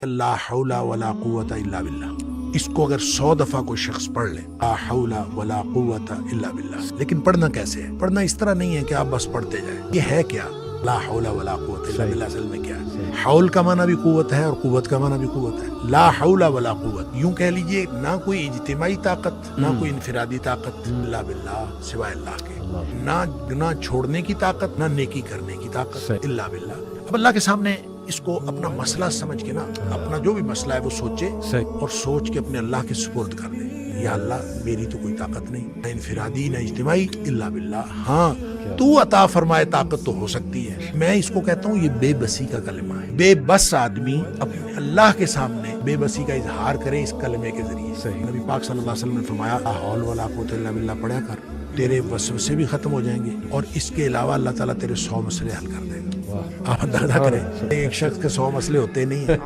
ला हौला वला कुव्वता इल्ला बिल्लाह। इसको अगर 100 दफा कोई शख्स पढ़ ले, ला हौला वला कुव्वता इल्ला बिल्लाह। लेकिन पढ़ना कैसे है? पढ़ना इस तरह नहीं है कि आप बस पढ़ते जाए। ये है क्या? ला हौला वला कुव्वता इल्ला बिल्लाह असल में क्या है? हौल का माना भी कुव्वत है और कुव्वत का माना भी कुव्वत है। ला हौला वला कुव्वत, यूं कह लीजिए ना कोई इज्तिमाई ताकत, ना कोई इनफिरादी ताकत, इल्ला बिल्लाह, सिवाय अल्लाह के। ना गुनाह छोड़ने की ताकत, ना नेकी करने की ताकत, इल्ला बिल्लाह। अब अल्लाह के सामने इसको अपना मसला समझ के ना, अपना जो भी मसला है वो सोचे और सोच के अपने अल्लाह के सुपुर्द कर दे। या अल्लाह, मेरी तो कोई ताकत नहीं, ना इनफिरादी ना इज्तिमाई, इल्ला बिल्लाह। हाँ, तू अता फरमाए ताकत तो हो सकती है। मैं इसको कहता हूँ ये बेबसी का कलमा है। बेबस आदमी अपने अल्लाह के सामने बेबसी का इजहार करे इस कलमे के जरिए। नबी पाक सल्लल्लाहु अलैहि वसल्लम ने फरमाया, ला हौल वला कुव्वता इल्ला बिल्लाह पढ़ा कर, तेरे वसवसे भी खत्म हो जाएंगे और इसके अलावा अल्लाह ताला तेरे 100 मसले हल कर देगा। आप अंदाजा करें, एक शख्स के 100 मसले होते नहीं है।